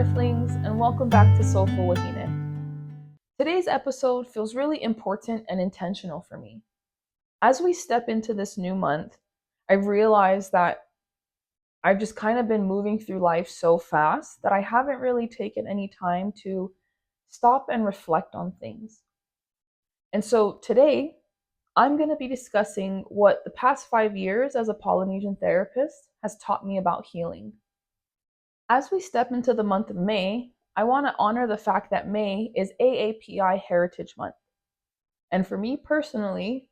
Earthlings, and welcome back to Soulful Wahine. Today's episode feels really important and intentional for me. As we step into this new month, I've realized that I've just kind of been moving through life so fast that I haven't really taken any time to stop and reflect on things. And so today, I'm going to be discussing what the past 5 years as a Polynesian therapist has taught me about healing. As we step into the month of May, I want to honor the fact that May is AAPI Heritage Month. And for me personally,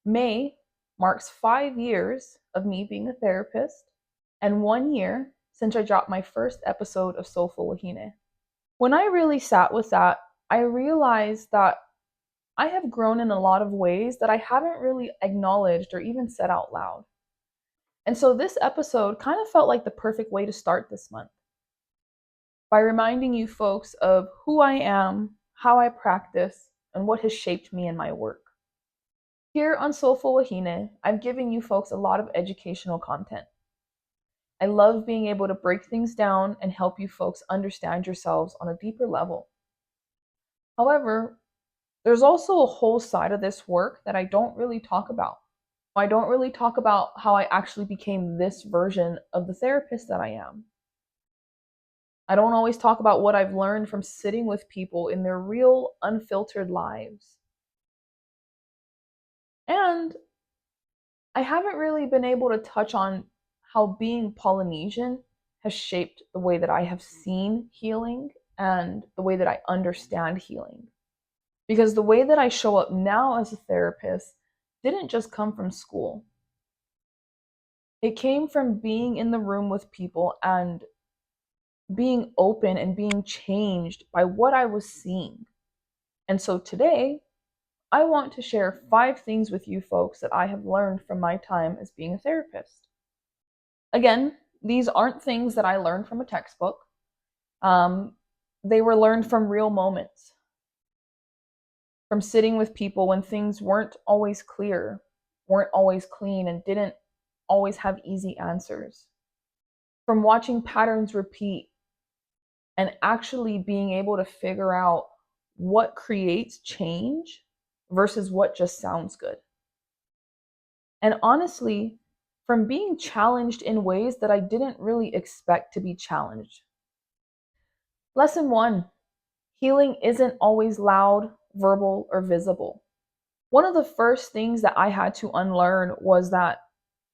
May marks 5 years of me being a therapist and 1 year since I dropped my first episode of Soulful Wahine. When I really sat with that, I realized that I have grown in a lot of ways that I haven't really acknowledged or even said out loud. And so this episode kind of felt like the perfect way to start this month, by reminding you folks of who I am, how I practice, and what has shaped me in my work. Here on Soulful Wahine, I've given you folks a lot of educational content. I love being able to break things down and help you folks understand yourselves on a deeper level. However, there's also a whole side of this work that I don't really talk about. I don't really talk about how I actually became this version of the therapist that I am. I don't always talk about what I've learned from sitting with people in their real, unfiltered lives. And I haven't really been able to touch on how being Polynesian has shaped the way that I have seen healing and the way that I understand healing. Because the way that I show up now as a therapist didn't just come from school. It came from being in the room with people and being open and being changed by what I was seeing. And so today, I want to share 5 things with you folks that I have learned from my time as being a therapist. Again, these aren't things that I learned from a textbook. They were learned from real moments, from sitting with people when things weren't always clear, weren't always clean, and didn't always have easy answers, from watching patterns repeat and actually being able to figure out what creates change versus what just sounds good. And honestly, from being challenged in ways that I didn't really expect to be challenged. Lesson 1, healing isn't always loud, verbal, or visible. One of the first things that I had to unlearn was that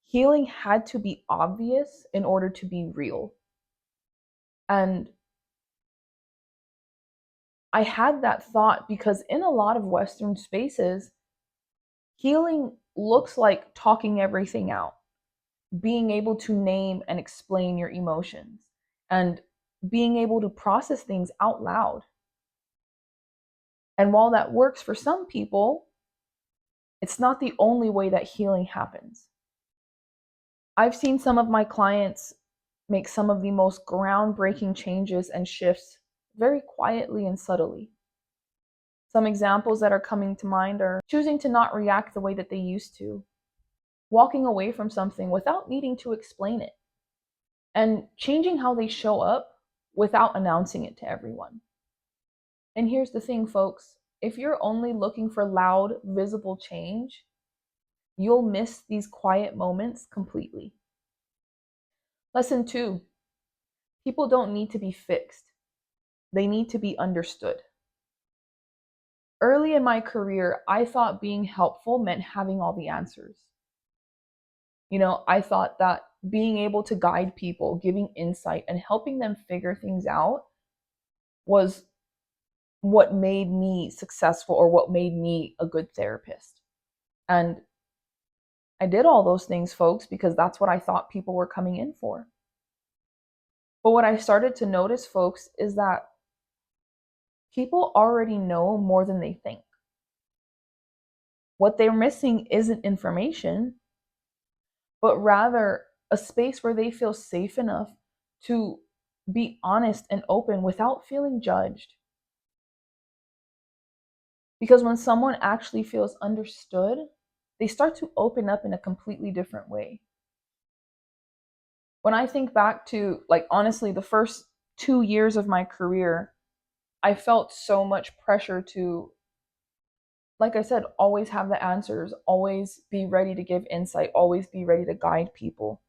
healing had to be obvious in order to be real. And I had that thought because in a lot of Western spaces, healing looks like talking everything out, being able to name and explain your emotions, and being able to process things out loud. And while that works for some people, it's not the only way that healing happens. I've seen some of my clients make some of the most groundbreaking changes and shifts very quietly and subtly. Some examples that are coming to mind are choosing to not react the way that they used to, walking away from something without needing to explain it, and changing how they show up without announcing it to everyone. And here's the thing, folks, if you're only looking for loud, visible change, you'll miss these quiet moments completely. Lesson 2, people don't need to be fixed. They need to be understood. Early in my career, I thought being helpful meant having all the answers. I thought that being able to guide people, giving insight, and helping them figure things out was what made me successful or what made me a good therapist. And I did all those things, folks, because that's what I thought people were coming in for. But what I started to notice, folks, is that people already know more than they think. What they're missing isn't information, but rather a space where they feel safe enough to be honest and open without feeling judged. Because when someone actually feels understood, they start to open up in a completely different way. When I think back to, honestly, the first 2 years of my career, I felt so much pressure to, like I said, always have the answers, always be ready to give insight, always be ready to guide people.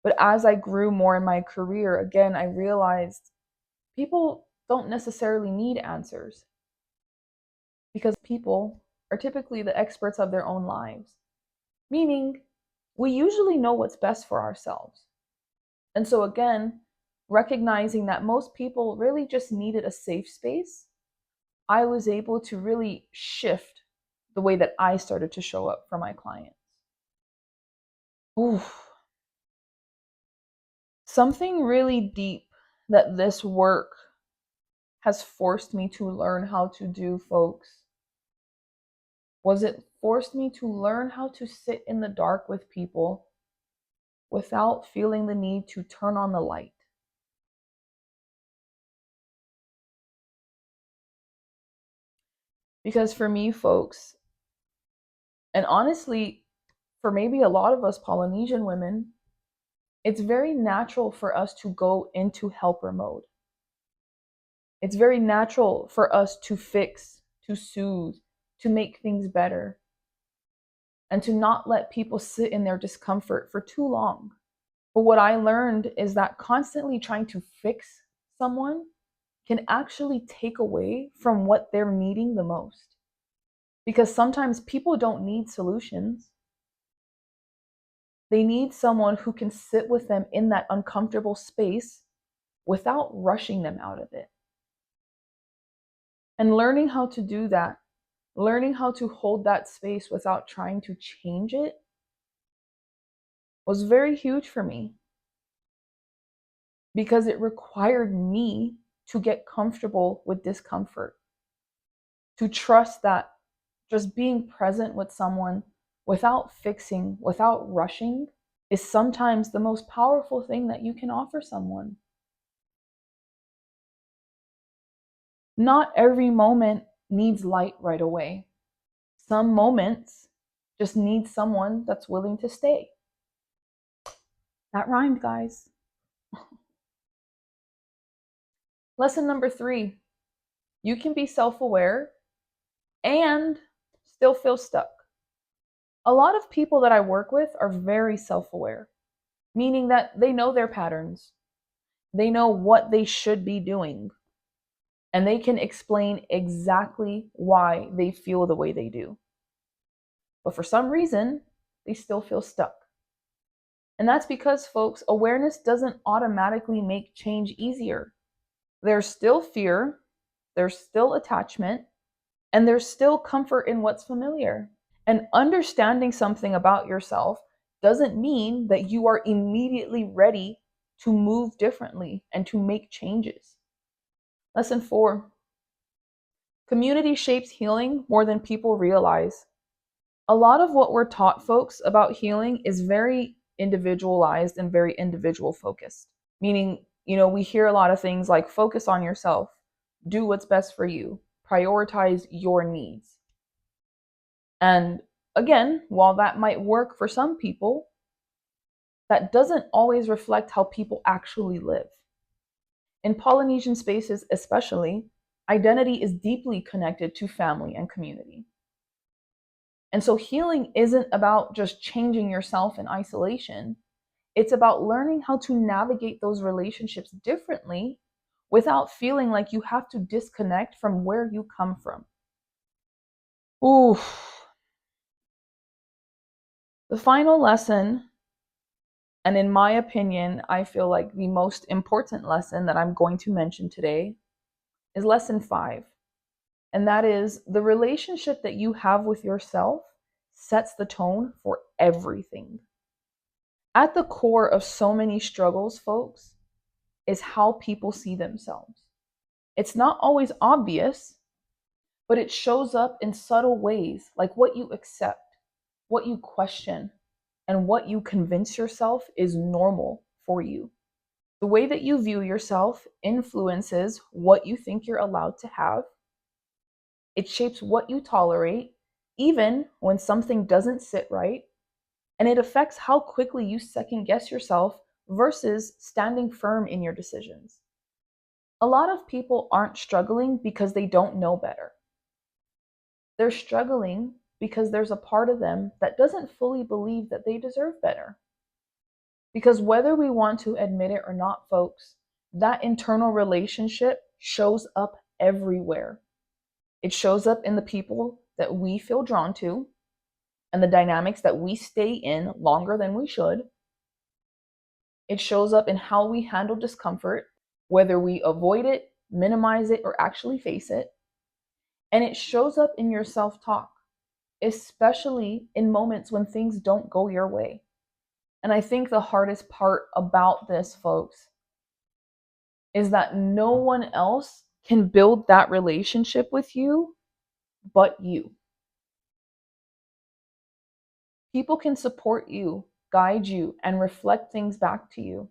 But as I grew more in my career, again, I realized people don't necessarily need answers because people are typically the experts of their own lives, meaning we usually know what's best for ourselves. And so, again, recognizing that most people really just needed a safe space, I was able to really shift the way that I started to show up for my clients. Oof. Something really deep that this work has forced me to learn how to do, folks, was it forced me to learn how to sit in the dark with people without feeling the need to turn on the light. Because for me, folks, and honestly, for maybe a lot of us Polynesian women, it's very natural for us to go into helper mode. It's very natural for us to fix, to soothe, to make things better, and to not let people sit in their discomfort for too long. But what I learned is that constantly trying to fix someone can actually take away from what they're needing the most. Because sometimes people don't need solutions. They need someone who can sit with them in that uncomfortable space without rushing them out of it. And learning how to do that, learning how to hold that space without trying to change it, was very huge for me because it required me to get comfortable with discomfort, to trust that just being present with someone without fixing, without rushing, is sometimes the most powerful thing that you can offer someone. Not every moment needs light right away. Some moments just need someone that's willing to stay. That rhymed, guys. Lesson number 3, you can be self-aware and still feel stuck. A lot of people that I work with are very self-aware, meaning that they know their patterns. They know what they should be doing, and they can explain exactly why they feel the way they do. But for some reason, they still feel stuck. And that's because, folks, awareness doesn't automatically make change easier. There's still fear, there's still attachment, and there's still comfort in what's familiar. And understanding something about yourself doesn't mean that you are immediately ready to move differently and to make changes. Lesson 4, community shapes healing more than people realize. A lot of what we're taught, folks, about healing is very individualized and very individual focused. Meaning, we hear a lot of things like focus on yourself, do what's best for you, prioritize your needs. And again, while that might work for some people, that doesn't always reflect how people actually live. In Polynesian spaces, especially, identity is deeply connected to family and community. And so healing isn't about just changing yourself in isolation. It's about learning how to navigate those relationships differently without feeling like you have to disconnect from where you come from. Ooh. The final lesson, and in my opinion, I feel like the most important lesson that I'm going to mention today, is lesson 5. And that is the relationship that you have with yourself sets the tone for everything. At the core of so many struggles, folks, is how people see themselves. It's not always obvious, but it shows up in subtle ways, like what you accept, what you question, and what you convince yourself is normal for you. The way that you view yourself influences what you think you're allowed to have. It shapes what you tolerate, even when something doesn't sit right. And it affects how quickly you second guess yourself versus standing firm in your decisions. A lot of people aren't struggling because they don't know better. They're struggling because there's a part of them that doesn't fully believe that they deserve better. Because whether we want to admit it or not, folks, that internal relationship shows up everywhere. It shows up in the people that we feel drawn to and the dynamics that we stay in longer than we should. It shows up in how we handle discomfort, whether we avoid it, minimize it, or actually face it. And it shows up in your self talk, especially in moments when things don't go your way. And I think the hardest part about this, folks, is that no one else can build that relationship with you but you. People can support you, guide you, and reflect things back to you.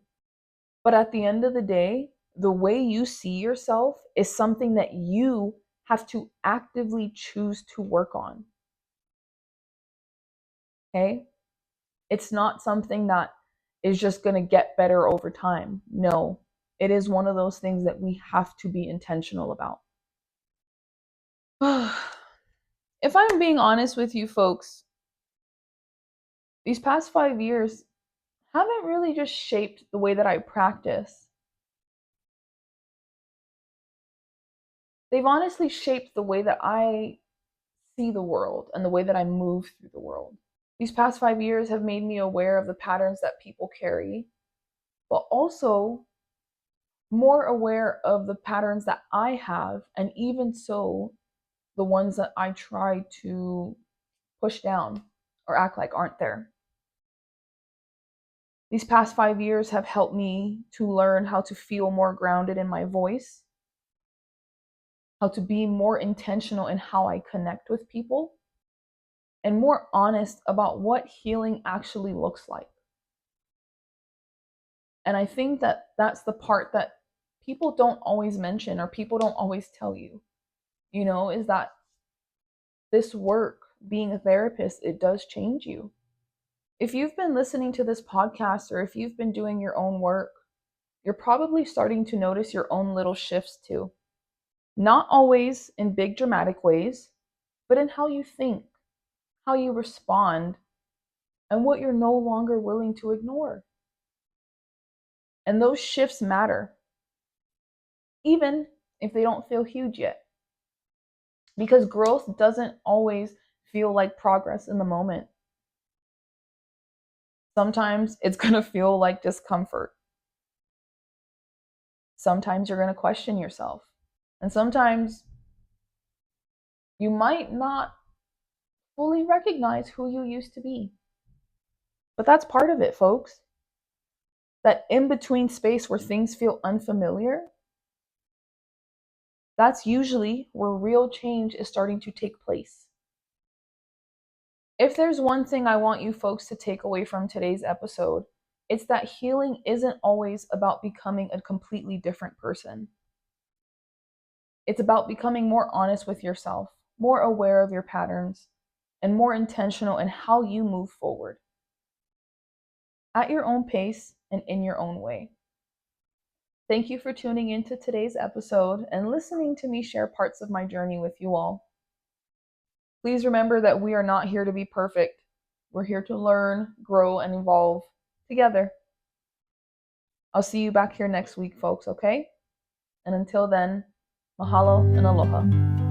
But at the end of the day, the way you see yourself is something that you have to actively choose to work on. Okay? It's not something that is just going to get better over time. No, it is one of those things that we have to be intentional about. If I'm being honest with you folks, these past 5 years haven't really just shaped the way that I practice. They've honestly shaped the way that I see the world and the way that I move through the world. These past 5 years have made me aware of the patterns that people carry, but also more aware of the patterns that I have, and even so, the ones that I try to push down or act like aren't there. These past 5 years have helped me to learn how to feel more grounded in my voice, how to be more intentional in how I connect with people, and more honest about what healing actually looks like. And I think that that's the part that people don't always mention or people don't always tell you, is that this work, being a therapist, it does change you. If you've been listening to this podcast or if you've been doing your own work, you're probably starting to notice your own little shifts too. Not always in big dramatic ways, but in how you think, how you respond, and what you're no longer willing to ignore. And those shifts matter, even if they don't feel huge yet. Because growth doesn't always feel like progress in the moment. Sometimes it's going to feel like discomfort. Sometimes you're going to question yourself. And sometimes you might not fully recognize who you used to be. But that's part of it, folks. That in between space where things feel unfamiliar, that's usually where real change is starting to take place. If there's one thing I want you folks to take away from today's episode, it's that healing isn't always about becoming a completely different person. It's about becoming more honest with yourself, more aware of your patterns, and more intentional in how you move forward. At your own pace and in your own way. Thank you for tuning into today's episode and listening to me share parts of my journey with you all. Please remember that we are not here to be perfect. We're here to learn, grow, and evolve together. I'll see you back here next week, folks, okay? And until then, mahalo and aloha.